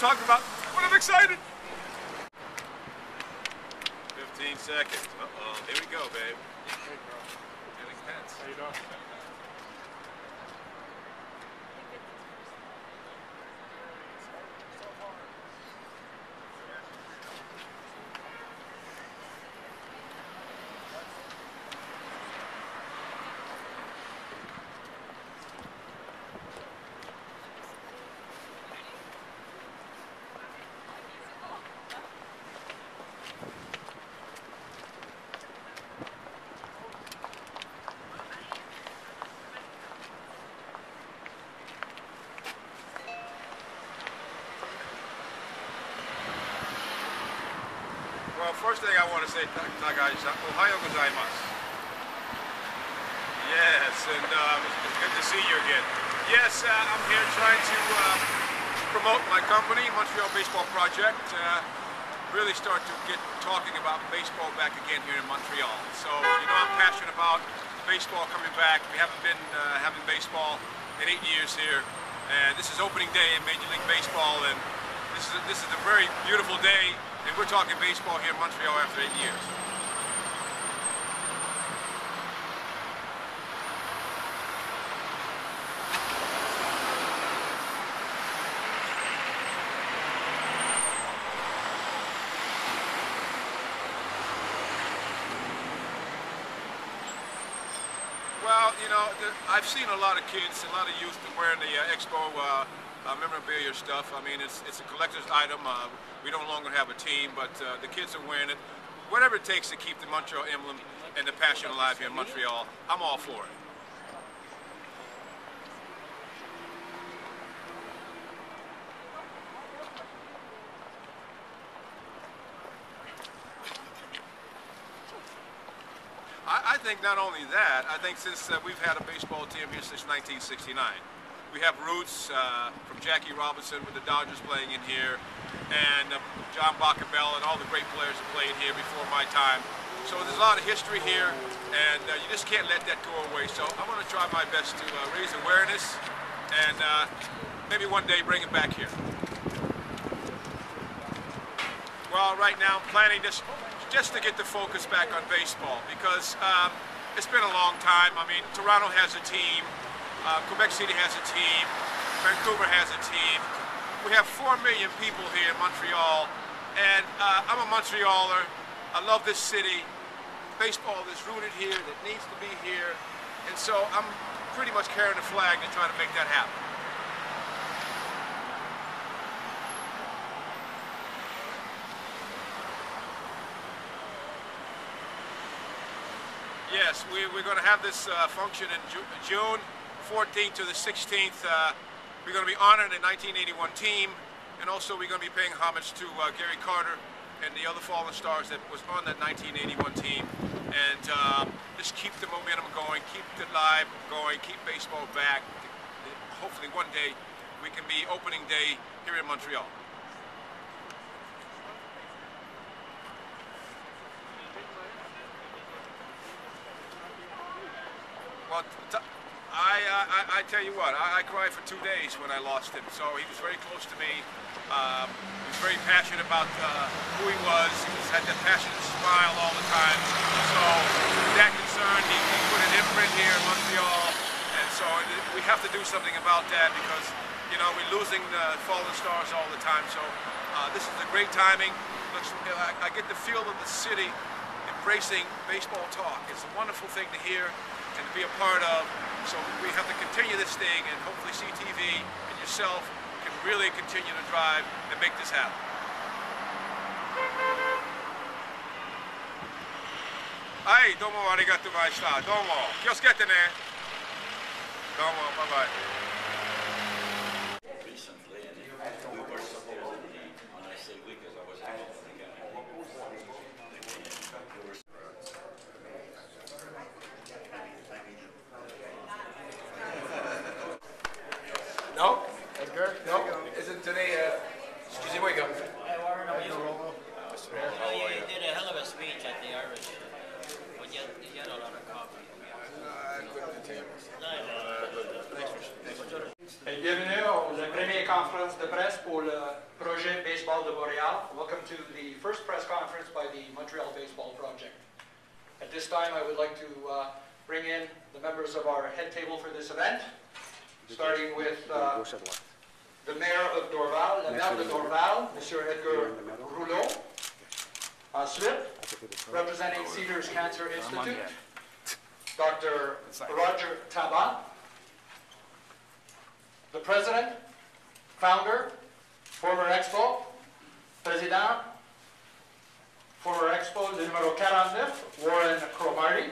talking about, but I'm excited. 15 seconds. Uh-oh. Here we go, babe. Hey, girl. Getting tense. How you doing? Well, first thing I want to say, Ohio gozaimasu. Yes, and it's good to see you again. Yes, I'm here trying to promote my company, Montreal Baseball Project. Really start to get talking about baseball back again here in Montreal. So, you know, I'm passionate about baseball coming back. We haven't been having baseball in 8 years here, and this is opening day in Major League Baseball, and this is a very beautiful day. And we're talking baseball here in Montreal after 8 years. Well, you know, I've seen a lot of kids, a lot of youth wearing the Expo memorabilia stuff. I mean, it's a collector's item. We no longer have a team, but the kids are wearing it. Whatever it takes to keep the Montreal emblem and the passion alive here in Montreal, I'm all for it. I think not only that, I think since we've had a baseball team here since 1969. We have roots from Jackie Robinson with the Dodgers playing in here, and John Bacabella and all the great players that played here before my time. So there's a lot of history here, and you just can't let that go away. So I want to try my best to raise awareness and maybe one day bring it back here. Well, right now I'm planning this just to get the focus back on baseball, because it's been a long time. I mean, Toronto has a team. Quebec City has a team, Vancouver has a team. We have 4 million people here in Montreal, and I'm a Montrealer. I love this city. Baseball is rooted here, that needs to be here, and so I'm pretty much carrying the flag to try to make that happen. Yes, we're going to have this function in June 14th to the 16th. We're going to be honoring the 1981 team, and also we're going to be paying homage to Gary Carter and the other fallen stars that was on that 1981 team, and just keep the momentum going, keep the live going, keep baseball back. Hopefully one day we can be opening day here in Montreal. Well, I tell you what, I cried for 2 days when I lost him. So he was very close to me. He was very passionate about who he was. He had that passionate smile all the time. So that concerned, he put an imprint here in Montreal. And so we have to do something about that, because, you know, we're losing fallen stars all the time. So this is a great timing. I get the feel of the city embracing baseball talk. It's a wonderful thing to hear and to be a part of. So we have to continue this thing, and hopefully CTV and yourself can really continue to drive and make this happen. Hi, domo arigatou gozaimashita. Domo. Kyosuke ne. Domo. Bye-bye. Recently, and we were supposedly, when I say we, because I was involved in the guy. No? Edgar? No? Isn't today, excuse me, wake up. Hey, Warren, how are you? You did a hell of a speech at the Irish, but you had a lot of coffee. I couldn't attend. No, Thanks for conférence de presse pour le projet Baseball de Montréal. Welcome to the first press conference by the Montreal Baseball Project. At this time, I would like to bring in the members of our head table for this event, starting with the mayor of Dorval, le maire de Dorval, Monsieur Edgar Rouleau. Ensuite, representing Cedars Cancer Institute, Dr. Roger Tabat, the president, founder, former Expo, président, former Expo, le numéro 49, Warren Cromarty,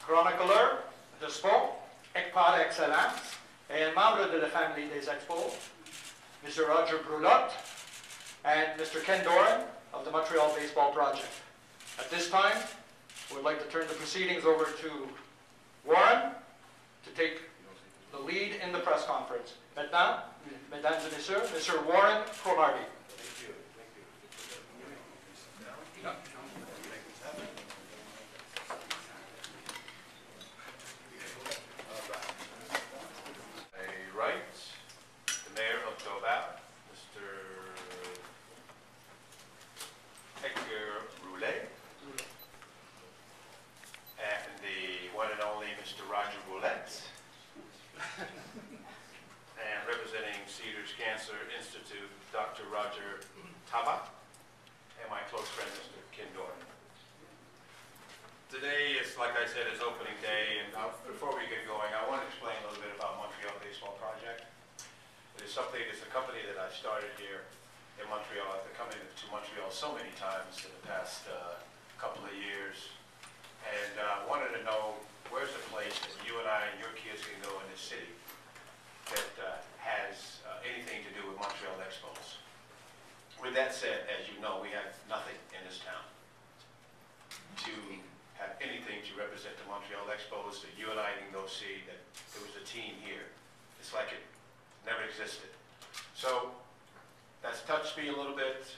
chronicler de sport, par excellence, et un membre de la famille des Expos, Mr. Roger Brulotte, and Mr. Ken Doran of the Montreal Baseball Project. At this time, we would like to turn the proceedings over to Warren to take the lead in the press conference. Maintenant, mesdames et messieurs, Mr. Warren Cromarty. Cancer Institute, Dr. Roger Tabat, and my close friend, Mr. Ken Doran. Today is, like I said, is opening day, and before we get going, I want to explain a little bit about Montreal Baseball Project. It is something, it's a company that I started here in Montreal. I've been coming to Montreal so many times in the past couple of years, and wanted to know where's the place that you and I and your kids can go in this city that has anything to do with Montreal Expos. With that said, as you know, we have nothing in this town to have anything to represent the Montreal Expos that you and I can go see that there was a team here. It's like it never existed. So that's touched me a little bit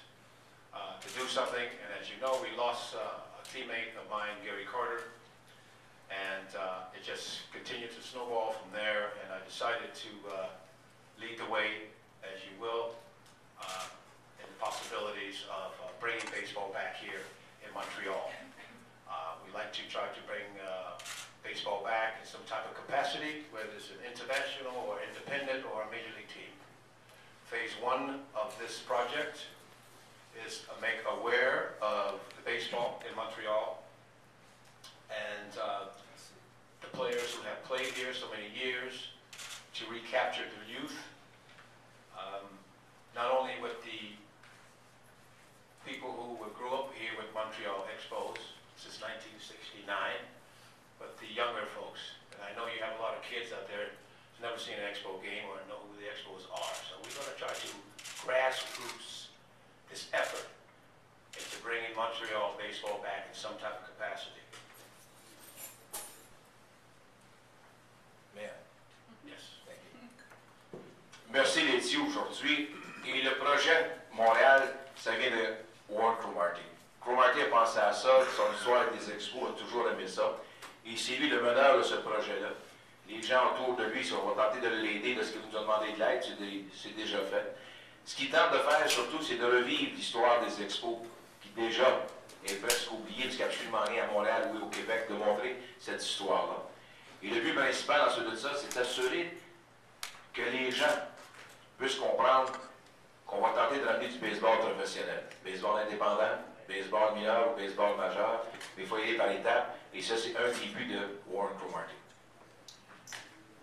to do something, and as you know, we lost a teammate of mine, Gary Carter, and it just continued to snowball from there, and I decided to lead the way, as you will, in the possibilities of bringing baseball back here in Montreal. We like to try to bring baseball back in some type of capacity, whether it's an international or independent or a major league team. Phase one of this project is to make aware of the baseball in Montreal and the players who have played here so many years, to recapture their youth, not only with the people who grew up here with Montreal Expos since 1969, but the younger folks. And I know you have a lot of kids out there who've never seen an Expo game or know who the Expos are. So we're going to try to grassroots this effort into bringing Montreal baseball back in some type of capacity. Merci d'être ici aujourd'hui. Et le projet Montréal, ça vient de Warren Cromarty. Cromarty a pensé à ça, son histoire avec les expos a toujours aimé ça. Et c'est lui le meneur de ce projet-là. Les gens autour de lui, si on va tenter de l'aider de ce qu'il nous a demandé de l'aide, c'est déjà fait. Ce qu'il tente de faire surtout, c'est de revivre l'histoire des expos, qui déjà est presque oubliée, parce qu'il n'y a absolument rien à Montréal ou au Québec, de montrer cette histoire-là. Et le but principal ensuite de ça, c'est d'assurer que les gens puissent comprendre qu'on va tenter de ramener du baseball professionnel. Baseball indépendant, baseball mineur ou baseball majeur, mais il faut y aller par étapes, et ça, c'est un des buts de Warren Cromarty.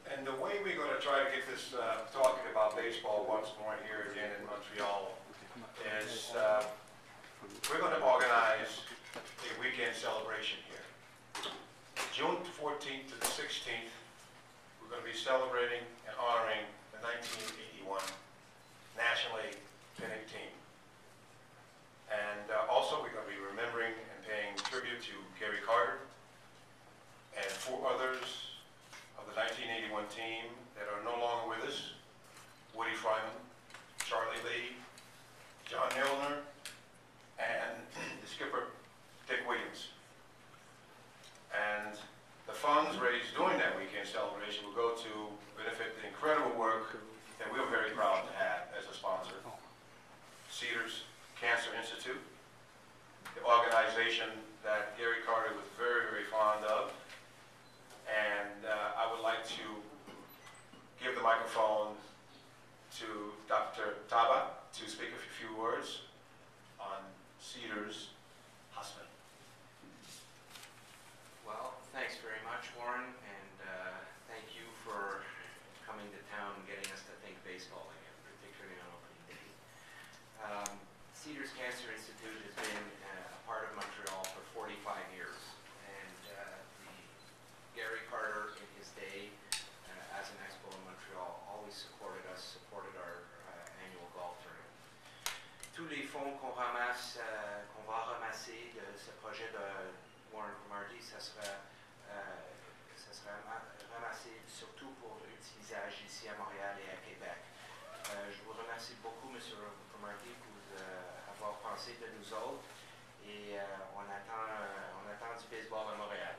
And the way we're going to try to get this talking about baseball once more here again in Montreal is we're going to organize a weekend celebration here. June 14th to the 16th, we're going to be celebrating and honoring the 1981 National League pinning team. And also we're going to be remembering and paying tribute to Gary Carter and 4 others of the 1981 team that are no longer with us: Woody Fryman, Charlie Lee, John Milner, and the skipper, Dick Williams. And the funds raised during that weekend celebration will go to benefit the incredible work that we're very the organization that Gary Carter was very, very fond of. And I would like to give the microphone to Dr. Taba to speak a few words on Cedars Hospital. Well, thanks very much, Warren, and thank you for coming to town and getting us to think baseball again, particularly on opening day. Cedars Cancer Institute has been a part of Montreal for 45 years, and Gary Carter, in his day, as an expo in Montreal, always supported us, supported our annual golf tournament. Tous les fonds qu'on va ramasser de ce projet de Warren Cromartie, ça sera ramassé surtout pour l'utilisage ici à Montréal et à Québec. Je vous remercie beaucoup, M. Cromartie, pour avoir pensé de nous autres et on attend du baseball à Montréal.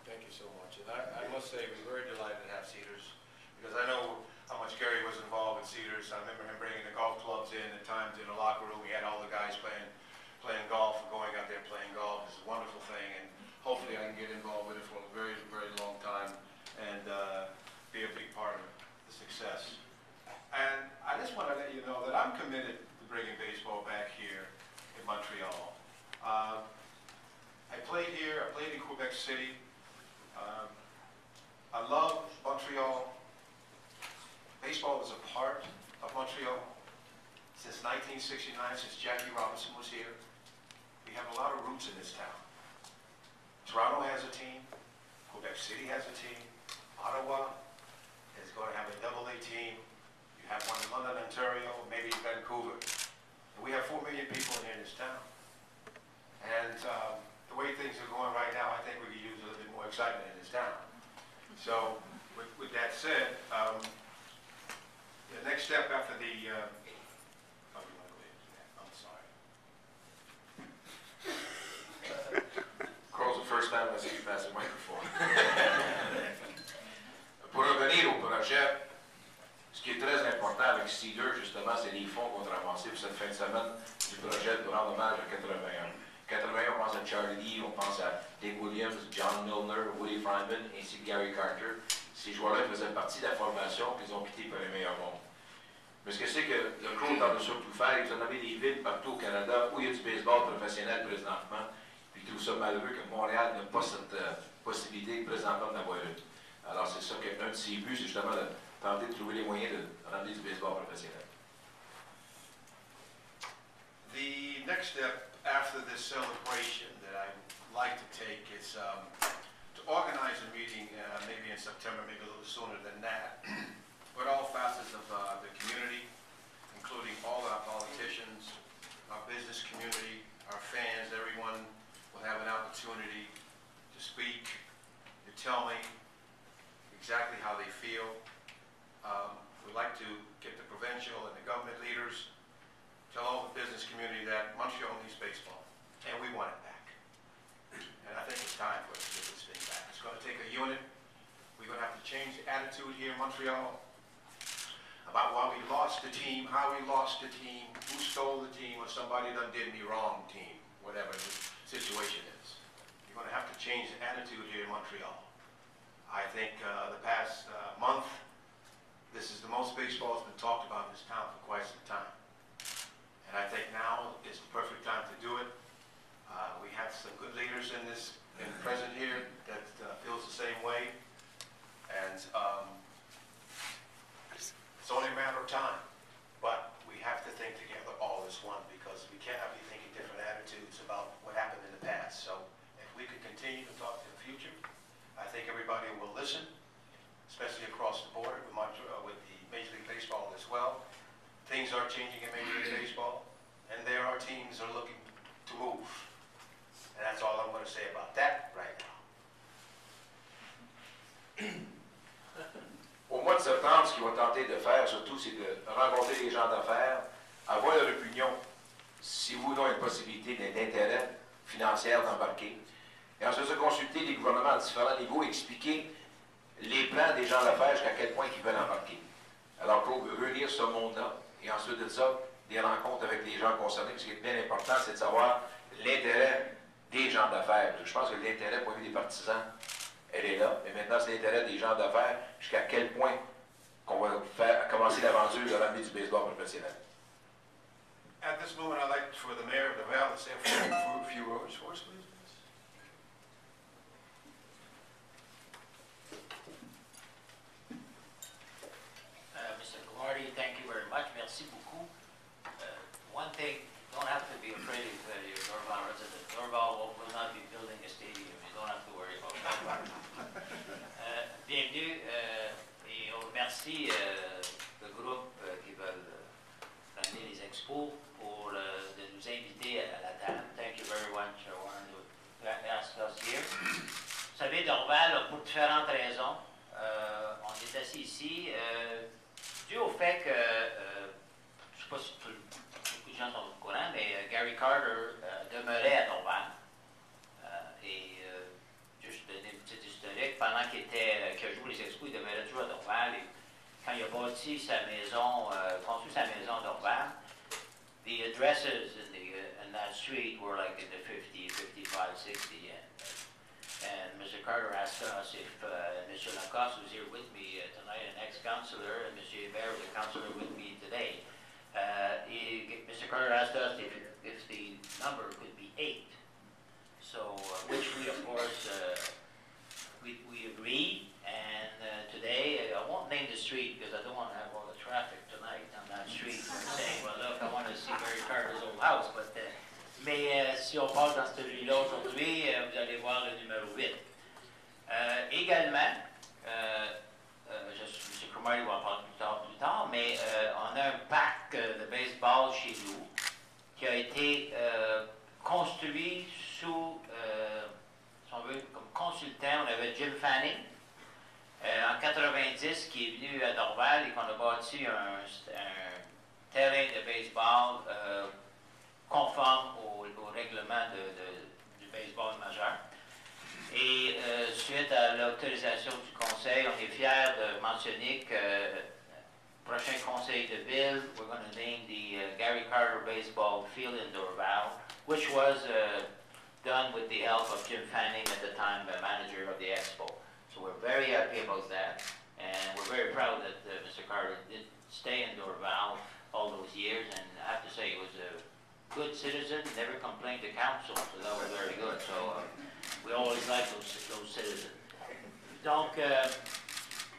Thank you so much. And I must say, we're very delighted to have Cedars, because I know how much Gary was involved with Cedars. I remember him bringing the golf clubs in at times in the locker room. We had all the guys playing golf, going out there playing golf. It's a wonderful thing, and hopefully I can get involved with it for a very, very long time and be a big part of the success. And I just want to let you know that I'm committed to bringing baseball back here in Montreal. I played here, I played in Quebec City. I love Montreal. Baseball is a part of Montreal since 1969, since Jackie Robinson was here. We have a lot of roots in this town. Toronto has a team. Quebec City has a team. Ottawa is going to have a AA team. You have one in London, Ontario, maybe Vancouver. And we have 4 million people in here in this town. And the way things are going right now, I think we could use a little bit more excitement in this town. So, with that said, the next step after the, oh, you want to go ahead and do that? I'm sorry. Carl's the first time I see you pass the microphone. Pour revenir au projet, ce qui est très important avec Cedars, justement, c'est les fonds qu'on a ramassés pour cette fin de semaine du projet de rendre hommage à 81. 81, on pense à Charlie Lee, on pense à Dick Williams, John Milner, Woody Fryman, ainsi que Gary Carter. Ces joueurs-là faisaient partie de la formation, puis ils ont quitté pour les meilleurs mondes. Mais ce que c'est que le club tente de surtout faire, ils ont nommé des villes partout au Canada où il y a du baseball professionnel présentement, puis ils trouvent ça malheureux que Montréal n'a pas cette possibilité présentement d'avoir une. Alors c'est ça qu'un de ses buts, c'est justement de tenter de trouver les moyens de ramener du baseball professionnel. The next step after this celebration that I'd like to take is to organize a meeting maybe in September, maybe a little sooner than that, with all facets of the community, including all our politicians, our business community, our fans. Everyone will have an opportunity to speak, to tell me exactly how they feel. We'd like to get the provincial and the government leaders, tell all the business community that Montreal needs baseball, and we want it back. And I think it's time for us to get this thing back. It's going to take a unit. We're going to have to change the attitude here in Montreal about why we lost the team, how we lost the team, who stole the team, or somebody done did me wrong team, whatever the situation is. You're going to have to change the attitude here in Montreal. I think the past month, this is the most baseball has been talked about in this town for quite some time. And I think now is the perfect time to do it. We have some good leaders in present here that feels the same way. And it's only a matter of time. But we have to think together all as one, because we cannot be thinking different attitudes about what happened in the past. So if we could continue to talk to the future, I think everybody will listen, especially across the border with the Major League Baseball as well. Things are changing in Major League Baseball, and there are teams that are looking to move. And that's all I'm going to say about that right now. Au mois de septembre, ce qu'ils vont tenter de faire, surtout, c'est de rencontrer les gens d'affaires, avoir leur opinion, si vous avez une possibilité d'intérêt financier d'embarquer, et ensuite de consulter les gouvernements à différents niveaux, expliquer les plans des gens d'affaires jusqu'à quel point ils veulent embarquer. Alors, Claude veut réunir ce monde-là, et ensuite de ça, des rencontres avec les gens concernés. Ce qui est bien important, c'est de savoir l'intérêt des gens d'affaires. Je pense que l'intérêt pour des partisans, elle est là. Mais maintenant, c'est l'intérêt des gens d'affaires jusqu'à quel point qu'on va commencer l'aventure de ramener du baseball professionnel. At this moment, I'd like for the mayor of Laval to say a few words for us, please. Mr. Gawardi, thank you very much. Merci beaucoup. One thing, don't have to be afraid if you're Dorval resident. Dorval will not be building a stadium. You don't have to worry about that. Bienvenue et on remercie le groupe qui veulent ramener les expos pour de nous inviter à la table. Thank you very much, Warren, to ask us here. Vous savez, Dorval, pour différentes raisons, on est assis ici dû au fait que, je ne sais pas si beaucoup de gens sont au courant, mais Gary Carter demeurait à Dorval. Juste donner une petite historique, pendant qu'il a joué les expos, il demeurait toujours à Dorval. Et quand il a bâti sa maison, construit sa maison à Dorval, the addresses in that street were like in the 50, 55, 60. And Mr. Carter asked us if Mr. Lacoste was here with me tonight, an ex-councillor, and Mr. Hébert was a councillor with me today. Mr. Carter asked us if the number could be 8. So, which we, of course, we agreed. And today, I won't name the street because I don't want to have all the traffic tonight on that street saying, well, look, I want to see Gary Carter's old house. Mais si on passe dans celui-là aujourd'hui, vous allez voir le numéro 8. Également, M. Cromarty va en parler plus tard, mais on a un parc de baseball chez nous qui a été construit sous, si on veut, comme consultant. On avait Jim Fanning en 90 qui est venu à Dorval et qu'on a bâti un terrain de baseball conforme au règlement du baseball majeur. Et suite à l'autorisation du conseil, on est fiers de mentionner que prochain conseil de ville, we're going to name the Gary Carter Baseball Field in Dorval, which was done with the help of Jim Fanning, at the time the manager of the Expo. So we're very happy about that, and we're very proud that Mr. Carter did stay in Dorval all those years, and I have to say he was a good citizen, never complained to council, so that was very good. So we always like those citizens. Donc,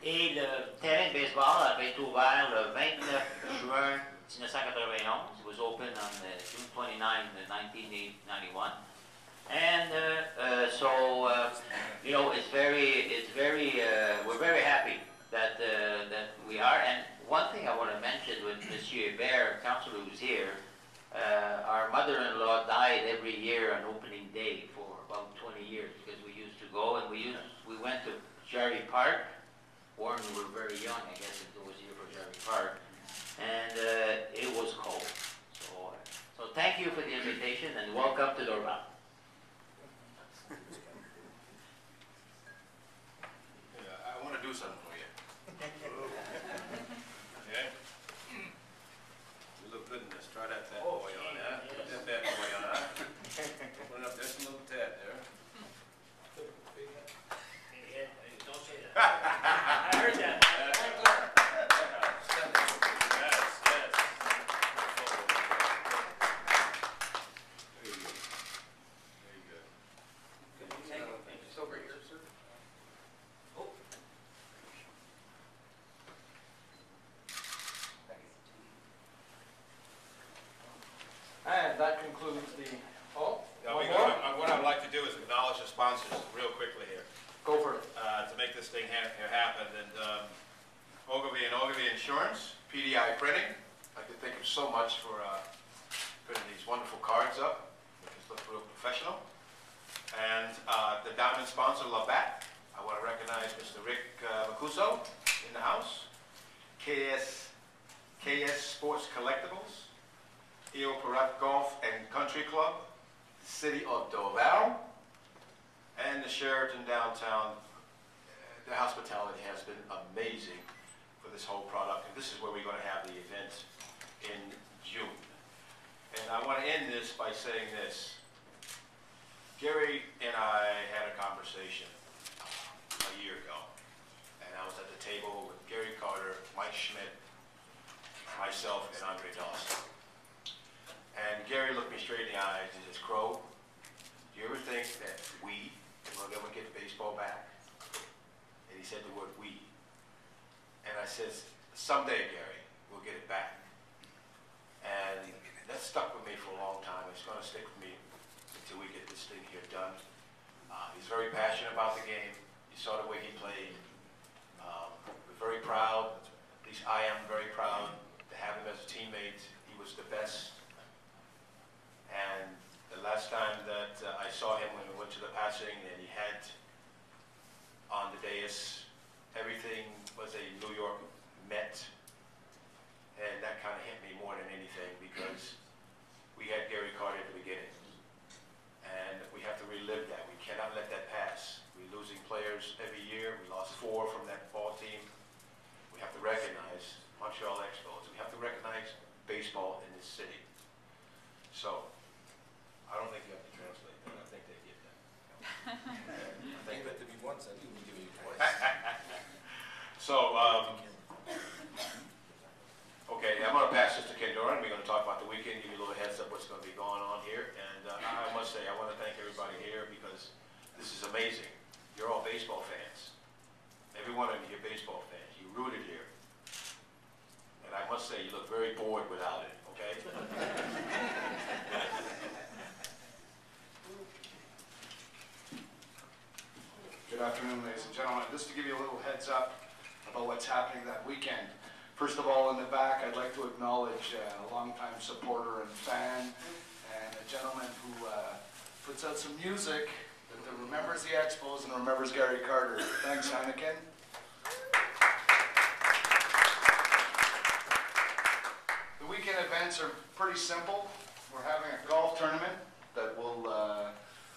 et le terrain de baseball avait été ouvert le 29 juin 1991. It was opened on June 29, 1991. And you know, we're very happy that we are. And one thing I want to mention with Monsieur Hébert, councillor who's here, our mother-in-law died every year on opening day for about 20 years because we used to go and we went to Jarry Park. Warren, we were very young, I guess, it was here for Jarry Park, and it was cold. So thank you for the invitation and welcome to Dorval. I want to do something for you. Okay? You look good in this. Try that bad boy on that. Put that bad boy on that. Put it up there, some little tat there. Don't say that. I heard that. And that concludes the, What I'd like to do is acknowledge the sponsors real quickly here go for it. to make this thing happen. And Ogilvy and Ogilvy Insurance, PDI Printing. I'd like to thank them so much for putting these wonderful cards up. Make us look real professional. And the diamond sponsor, Labatt. I want to recognize Mr. Rick Macuso in the house. KS Sports Collectibles. EO Parat Golf and Country Club, City of Dorval, and the Sheraton downtown. The hospitality has been amazing for this whole product, and this is where we're going to have the event in June. And I want to end this by saying this. Gary and I had a conversation a year ago, and I was at the table with Gary Carter, Mike Schmidt, myself, and Andre Dawson. And Gary looked me straight in the eyes and says, Crow, do you ever think that we will ever get baseball back? And he said the word we. And I says, someday, Gary, we'll get it back. And that stuck with me for a long time. It's going to stick with me until we get this thing here done. He's very passionate about the game. You saw the way he played. We're very proud, at least I am very proud to have him as a teammate. He was the best. And the last time that I saw him when we went to the passing and he had on the dais, everything was a New York Met. And that kind of hit me more than anything because we had Gary Carter at the beginning. And we have to relive that. We cannot let that pass. We're losing players every year. We lost 4 from that ball team. We have to recognize Montreal Expos. We have to recognize baseball in this city. So, I don't think you have to translate that. I think they get that. I think that to be once, I think we'll give you twice. So, okay, I'm going to pass this to Ken Doran. We're going to talk about the weekend, give you a little heads up what's going to be going on here. And I must say, I want to thank everybody here because this is amazing. You're all baseball fans. Every one of you are baseball fans. You rooted here. And I must say, you look very bored without it, okay? Good afternoon, ladies and gentlemen. Just to give you a little heads up about what's happening that weekend. First of all, in the back, I'd like to acknowledge a longtime supporter and fan, and a gentleman who puts out some music that remembers the Expos and remembers Gary Carter. Thanks, Heineken. The weekend events are pretty simple. We're having a golf tournament that will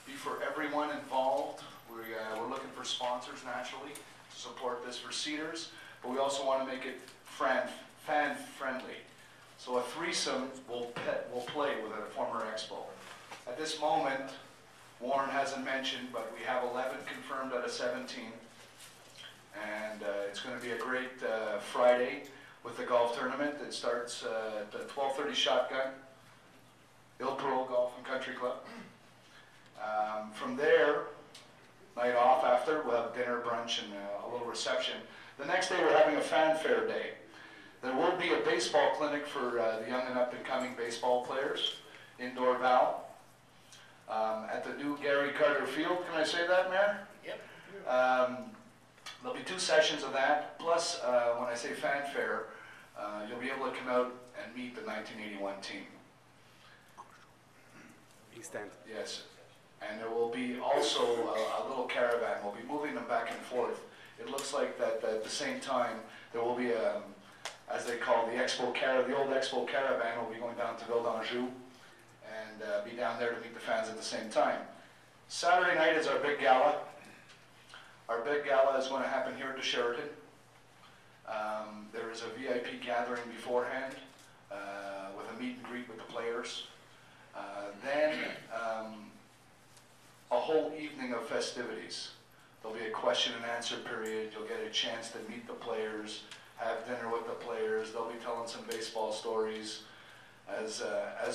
be for everyone involved. We're looking for sponsors, naturally, to support this for Cedars, but we also want to make it fan-friendly. So a threesome will play with a former Expo. At this moment, Warren hasn't mentioned, but we have 11 confirmed out of 17. And it's going to be a great Friday with the golf tournament. It starts at the 12:30 shotgun, April4th Golf and Country Club. From there, night off after, we'll have dinner, brunch, and a little reception. The next day, we're having a fanfare day. There will be a baseball clinic for the young and up-and-coming baseball players, indoor Val, at the new Gary Carter Field. Can I say that, Mayor? Yep. There'll be 2 sessions of that, plus when I say fanfare, you'll be able to come out and meet the 1981 team. East End. Yes, and there will be also a little caravan. We'll be moving them back and forth. It looks like that at the same time there will be a, as they call the old Expo caravan will be going down to Ville d'Anjou and be down there to meet the fans at the same time. Saturday night is our big gala. Our big gala is going to happen here at the Sheraton. There is a VIP gathering beforehand with a meet and greet with the players. Then a whole evening of festivities. There'll be a question and answer period. You'll get a chance to meet the players, have dinner with the players. They'll be telling some baseball stories. As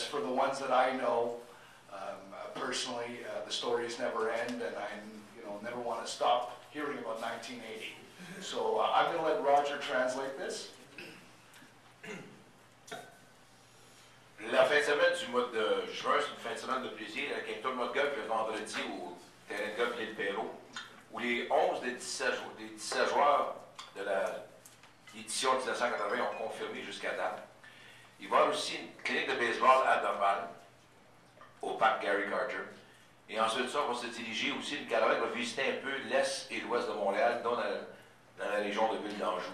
for the ones that I know, personally, the stories never end, and I never want to stop hearing about 1980. So I'm going to let Roger translate this. La fin de semaine du mois de juin, c'est une fin de semaine de plaisir avec un tournoi de golf le vendredi au terrain de golf L'Île Perrot, où les 11 des 17 joueurs de l'édition 1980 ont confirmé jusqu'à date. Il va y avoir aussi une clinique de baseball à Dorval, au parc Gary Carter. Et ensuite de ça, on va se diriger aussi, une caravane va visiter un peu l'est et l'ouest de Montréal, dont dans la région de Ville d'Anjou.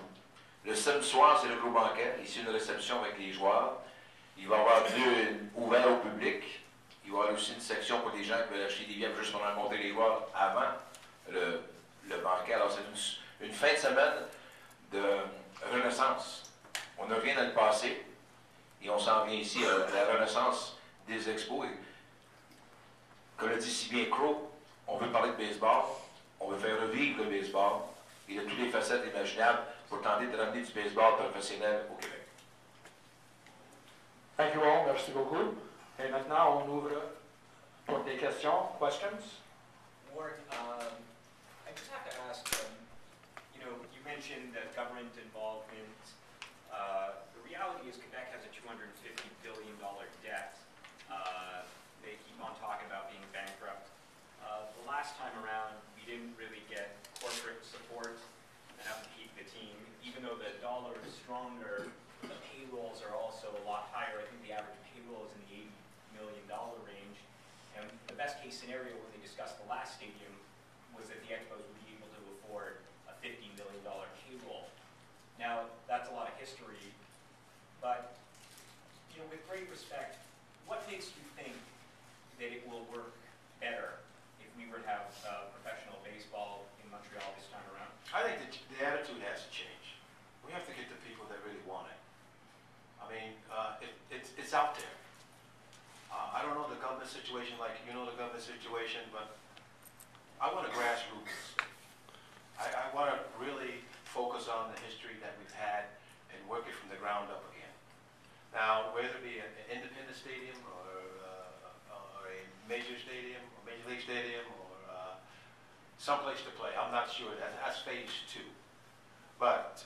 Le samedi soir, c'est le gros banquet, ici une réception avec les joueurs. Il va y avoir ouvert au public. Il va y avoir aussi une section pour les gens qui veulent acheter des billets juste pour rencontrer les joueurs avant le banquet. Alors c'est une fin de semaine de renaissance. On ne revient dans le passé et on s'en vient ici à la renaissance des expos. Et, comme le dit si bien Crow, on veut parler de baseball, on veut faire revivre le baseball, et de toutes les facettes imaginables pour tenter de ramener du baseball professionnel au Québec. Thank you all, merci beaucoup. Et maintenant, on ouvre pour des questions, questions. Warren, I just have to ask, you mentioned that government involvement. The reality is Quebec has a $250 billion debt. They keep on talking about being bankrupt. The last time around, we didn't really get corporate support enough to keep the team. Even though the dollar is stronger, the payrolls are also a lot higher. I think the average payroll is in the $80 million range. And the best case scenario when they discussed the last stadium was that the Expos would be able to afford a $50 million payroll. Now, that's a lot of history, but with great respect, what makes you think that it will work better if we were to have professional baseball in Montreal this time around? I think the attitude has to change. We have to get the people that really want it. I mean, it's out there. I don't know the government situation like you know the government situation, but I want a grassroots. I want to really focus on the history that we've had and work it from the ground up again. Now, whether it be an independent stadium or a major stadium or major league stadium or someplace to play, I'm not sure. That's phase 2. But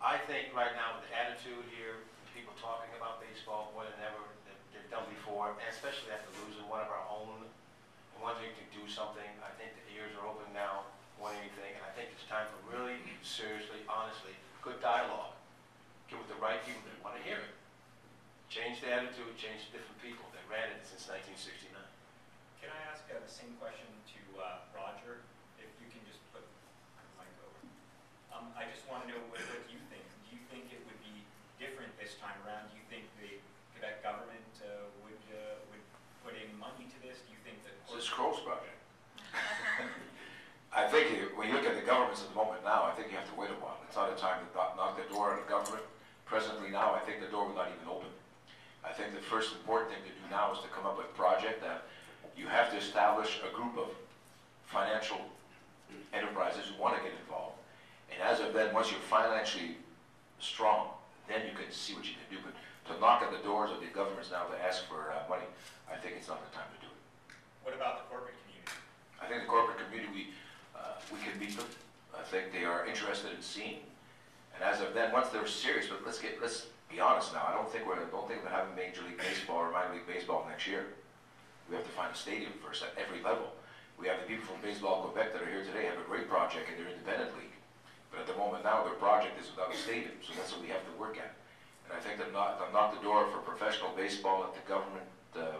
I think right now with the attitude here, people talking about baseball more than ever than they've done before, and especially after losing one of our own and wanting to do something, I think the ears are open now more than anything, and I think it's time for really seriously, honestly, good dialogue. Get with the right people that want to hear it. Change the attitude, change the different people that ran it since 1969. Can I ask the same question to Roger? If you can just put the mic over. I just want to know what you think. Do you think it would be different this time around? Do you think the Quebec government would put in money to this? Do you think that... It's a Scrolls project. I think when you look at the governments at the moment now, I think you have to wait a while. It's not a time to knock the door on the government. Presently now, I think the door will not even open. I think the first important thing to do now is to come up with a project that you have to establish a group of financial enterprises who want to get involved. And as of then, once you're financially strong, then you can see what you can do. But to knock at the doors of the governments now to ask for money, I think it's not the time to do it. What about the corporate community? I think the corporate community, we can meet them. I think they are interested in seeing. And as of then, once they're serious, but let's be honest now. I don't think we're having Major League Baseball or minor league baseball next year. We have to find a stadium first at every level. We have the people from Baseball Quebec that are here today have a great project in their independent league. But at the moment now, their project is without a stadium, so that's what we have to work at. And I think that knock the door for professional baseball at the government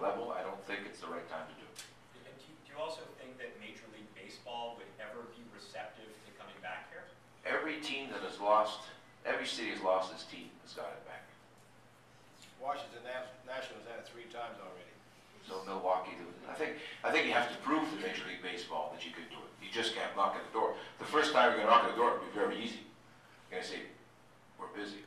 level, I don't think it's the right time to do it. And do you also think that Major League Baseball would ever be receptive to coming back here? Every team that has lost, every city has lost its team has got it back. Washington Nationals had it 3 times already. So Milwaukee, I think you have to prove to Major League Baseball that you can do it. You just can't knock at the door. The first time you're going to knock at the door, it'll be very easy. You're going to say, we're busy.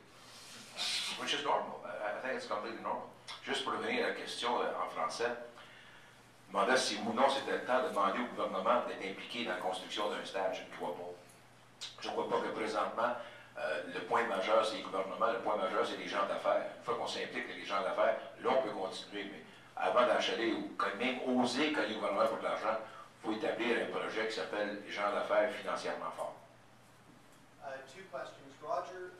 Which is normal. I think it's completely normal. Juste pour revenir à la question en français, je demandais si ou non c'était le temps de demander au gouvernement d'être impliqué dans la construction d'un stade, je ne crois pas. Je ne crois pas que présentement, le point majeur, c'est les gouvernements, le point majeur, c'est les gens d'affaires. Une fois qu'on s'implique avec les gens d'affaires, là, on peut continuer. Mais avant d'acheter ou même oser quand le gouvernement pour de l'argent, il faut établir un projet qui s'appelle les gens d'affaires financièrement forts. 2 questions. Roger,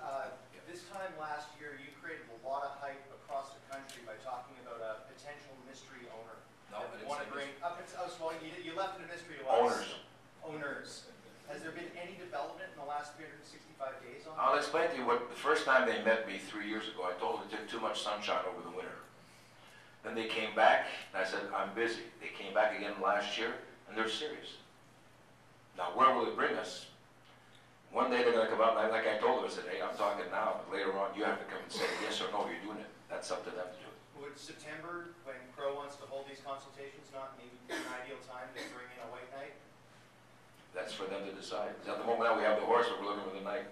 this time last year, you created a lot of hype across the country by talking about a potential mystery owner. No, I didn't say mystery. You left it a mystery to us. Owners. Has there been any development in the last 365 days on that? I'll explain to you what, the first time they met me 3 years ago, I told them it took too much sunshine over the winter. Then they came back, and I said, I'm busy. They came back again last year, and they're serious. Now, where will it bring us? One day they're going to come out, and like I told them, I said, hey, I'm talking now, but later on you have to come and say yes or no, you're doing it. That's up to them to do it. Would September, when Crow wants to hold these consultations, not maybe an ideal time to bring in a white knight? That's for them to decide. Because at the moment now we have the horse, but we're looking for the knight.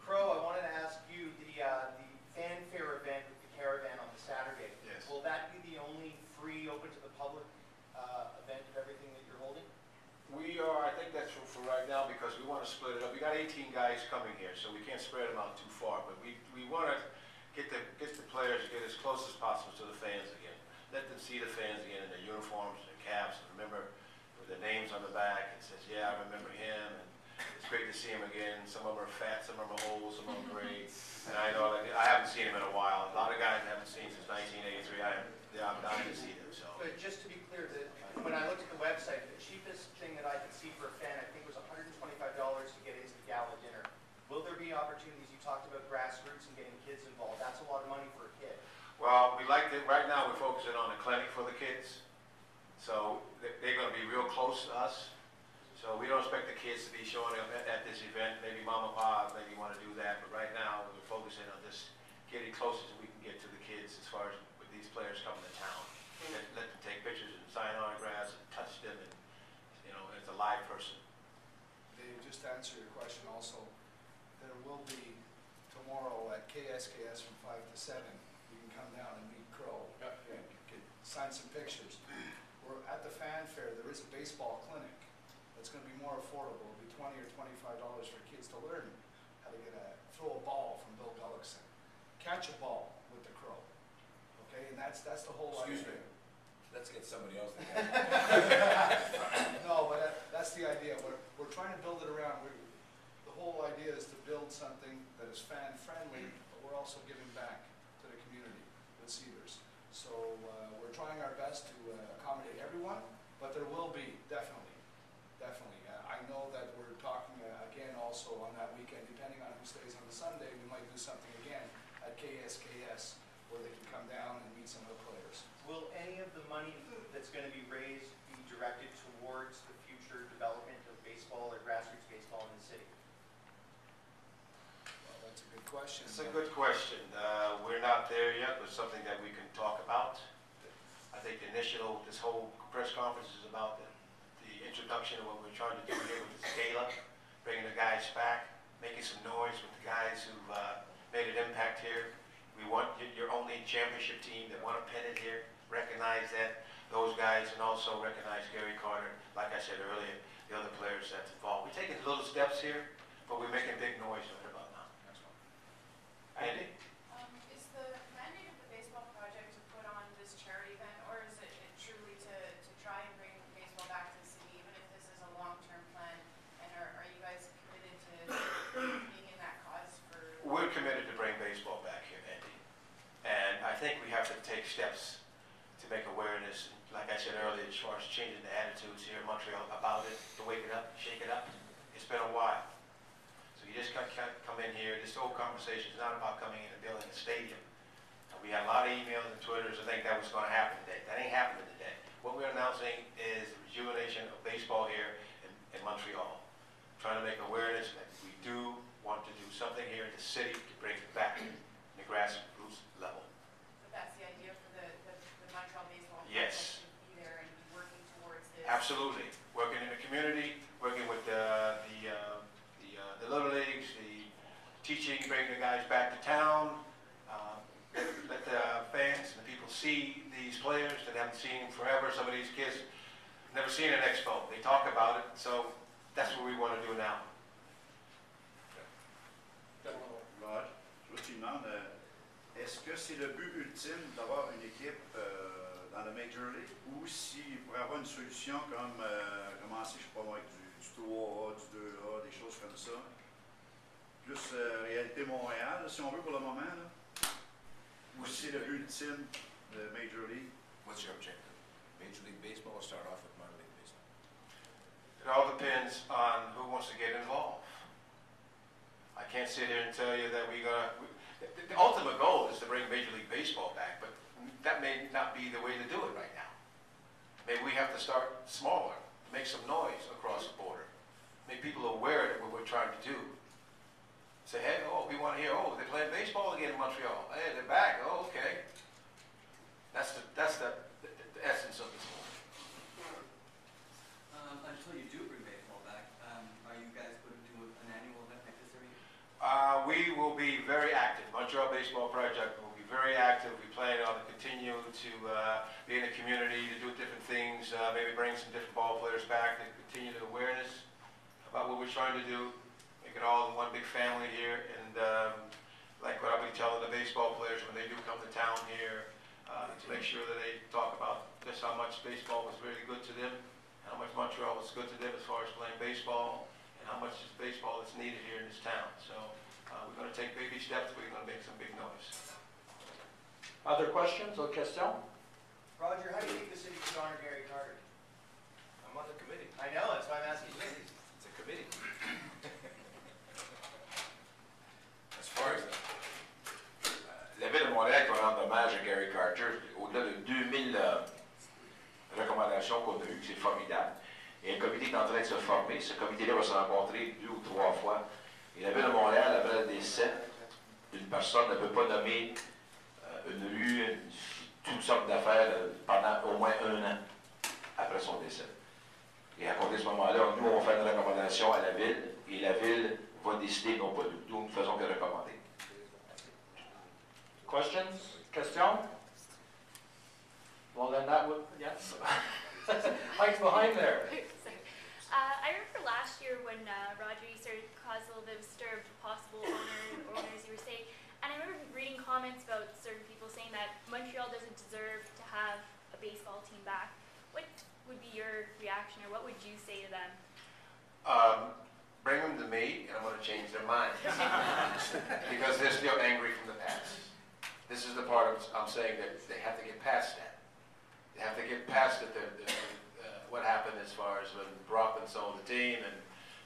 Crow, I wanted to ask you, the fanfare event with the caravan on the Saturday. Yes. Will that be the only free, open to the public We are, I think that's for right now, because we want to split it up. We got 18 guys coming here, so we can't spread them out too far, but we want to get the players to get as close as possible to the fans again. Let them see the fans again in their uniforms, their caps, and remember with their names on the back. It says, yeah, I remember him, and it's great to see him again. Some of them are fat, some of them are old, some of them are great. And I know, I haven't seen him in a while. A lot of guys I haven't seen since 1983. I'm dying to see them, so. But just to be clear, that when I looked at the website, the cheapest thing that I could see for a fan, I think, was $125 to get into the gala dinner. Will there be opportunities? You talked about grassroots and getting kids involved. That's a lot of money for a kid. Well, we like it. Right now, we're focusing on a clinic for the kids. So they're going to be real close to us. So we don't expect the kids to be showing up at this event. Maybe mom and pop maybe want to do that. But right now, we're focusing on just getting close as we can get to the kids as far as with these players coming to town. Let them take pictures and sign autographs and touch them, and as a live person. Dave, just to answer your question also, there will be tomorrow at KSKS from 5 to 7. You can come down and meet Crow and sign some pictures. We're at the fan fair. There is a baseball clinic that's going to be more affordable. It'll be $20 or $25 for kids to learn how to throw a ball from Bill Gullickson, catch a ball with the Crow. Okay, and that's the whole idea. Excuse me. Let's get somebody else. No, but that's the idea. We're trying to build it around. The whole idea is to build something that is fan-friendly, but we're also giving back to the community with Cedars. So we're trying our best to accommodate everyone, but there will be, definitely. I know that we're talking again also on that weekend, depending on who stays on the Sunday, we might do something again at KSKS where they can come down and meet some of the players. Will any of the money that's going to be raised be directed towards the future development of baseball or grassroots baseball in the city? Well, that's a good question. It's a good question. We're not there yet, but something that we can talk about. I think this whole press conference is about the introduction of what we're trying to do here with this gala, bringing the guys back, making some noise with the guys who've made an impact here. We want your only championship team that won a pennant here. Recognize those guys, and also recognize Gary Carter, like I said earlier, the other players that's involved. We're taking little steps here, but we're making big noise right about now. Next one. Andy? Is the mandate of the baseball project to put on this charity event, or is it truly to try and bring baseball back to the city, even if this is a long-term plan? And are you guys committed to being in that cause for? We're committed to bring baseball back here, Andy. And I think we have to take steps to make awareness, like I said earlier, as far as changing the attitudes here in Montreal about it, to wake it up, shake it up. It's been a while. So you just can't come in here. This whole conversation is not about coming in and building a stadium. We had a lot of emails and Twitters. I think that was going to happen today. That ain't happening today. What we're announcing is the rejuvenation of baseball here in Montreal. Trying to make awareness that we do want to do something here in the city to bring it back in the grassroots level. But that's the idea for the Montreal baseball Yes. project, to be there and be working towards this. Absolutely. Working in the community, working with the little leagues, the teaching, bringing the guys back to town. Let the fans and the people see these players that haven't seen them forever. Some of these kids never seen an expo. They talk about it, so that's what we want to do now. Rod, je te demande, est-ce que c'est le but ultime d'avoir une équipe dans la Major League, ou s'il pourrait avoir une solution comme commencer, je sais pas moi, avec du 3A, du 2A, des choses comme ça, plus réalité Montréal, si on veut pour le moment, là. Ou c'est le but ultime de Major League? What's your objective? Major League Baseball or start off with minor league baseball? It all depends on who wants to get involved. I can't sit here and tell you that the ultimate goal is to bring Major League Baseball back, but that may not be the way to do it right now. Maybe we have to start smaller, make some noise across the border, make people aware of what we're trying to do. Say, hey, we want to hear, they're playing baseball again in Montreal. Hey, they're back. Oh, okay. That's the essence of this whole thing. Until you do bring baseball back, are you guys going to do an annual event like this every year? We will be very active. Montreal Baseball Project will be very active. We plan on to continue to be in the community, to do different things, maybe bring some different ball players back, to continue to we're trying to do, make it all one big family here, and like what I'll be telling the baseball players when they do come to town here, to make sure that they talk about just how much baseball was really good to them, how much Montreal was good to them as far as playing baseball, and how much baseball is needed here in this town. So we're going to take baby steps, but we're going to make some big noise. Other questions or questions? Roger, how do you think the city should honor Gary Carter? I'm on the committee. I know, that's why I'm asking you. It's a committee. As far as la Ville de Montréal qui rend hommage à Gary Carter, au-delà de 2000 recommandations qu'on a eues, c'est formidable. Et un comité est en train de se former. Ce comité-là va se rencontrer 2 ou 3 fois. Et la Ville de Montréal, après le décès d'une personne, ne peut pas nommer une rue, toutes sortes d'affaires pendant au moins 1 an après son décès. Et à compter de ce moment-là, nous, on fait une recommandation à la Ville, et la Ville va décider, non pas nous. Nous ne faisons que recommander. Questions? Question? Well, then that would, yes. Mike's behind there. I remember last year when Roger, you started to cause a little bit of stir of possible owners, you were saying, and I remember reading comments about certain people saying that Montreal doesn't deserve to have a baseball team back. What would be your reaction, or what would you say to them? Bring them to me, and I'm going to change their mind. Because they're still angry from the past. This is the part I'm saying that they have to get past that. They have to get past it, what happened as far as when Brockman sold the team and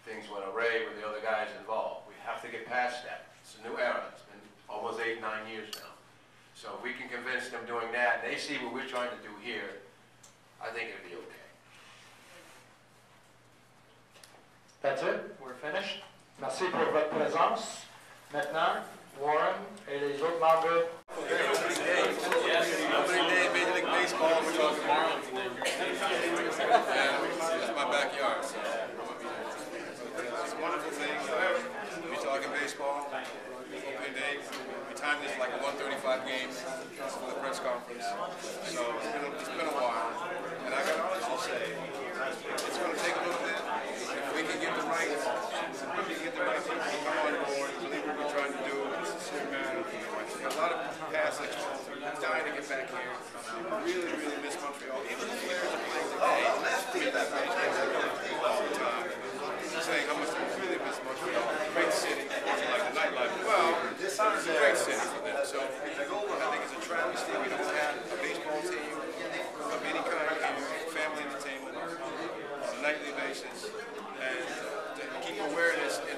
things went awry with the other guys involved. We have to get past that. It's a new era. It's been almost 8, 9 years now. So if we can convince them doing that, and they see what we're trying to do here, I think it'll be okay. That's it. We're finished. Merci pour votre présence. Maintenant, Warren et les autres membres. Opening day, Major League Baseball, we're talking Marlins. It's my backyard. So it's a wonderful thing. We're talking baseball. Opening day, we timed this like a 1:35 game for the press conference. So it's been a while. And I got to honestly say, it's going to take a little bit. If we can get the right people to come on board, believe what we're trying to do, it's a sincere matter. A lot of past experts are dying to get back here. Really, really miss Montreal. Even the players are playing today. Feel that baseball all the time. Saying how much they really miss Montreal. Great city. Like the nightlife. Well, it's a great city for them. So I think it's a travesty we don't have a baseball team of any kind here, family entertainment on a nightly basis. And to keep awareness in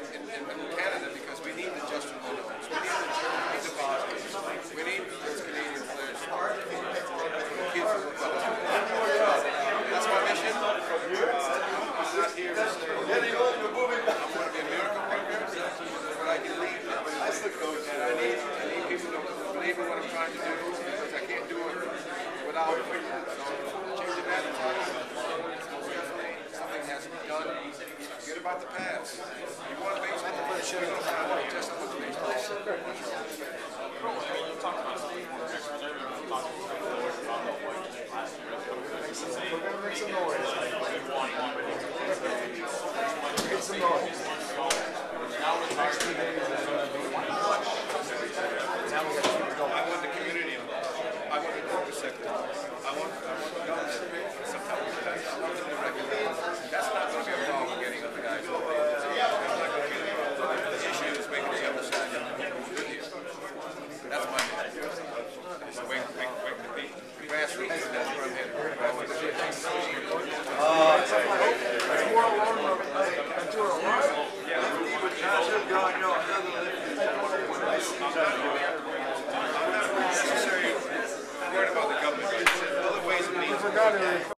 Canada, because we need the Justin Reynolds. We need the Bosnians. We need those Canadian players. That's my mission. I'm not here to say, I want to be a miracle worker, but I can lead them. And I need people to believe in what I'm trying to do, because I can't do it without them. So changing attitude, something has to be done. Forget about the past. You want baseball, you don't have just as much baseball. Make some noise. Make some noise.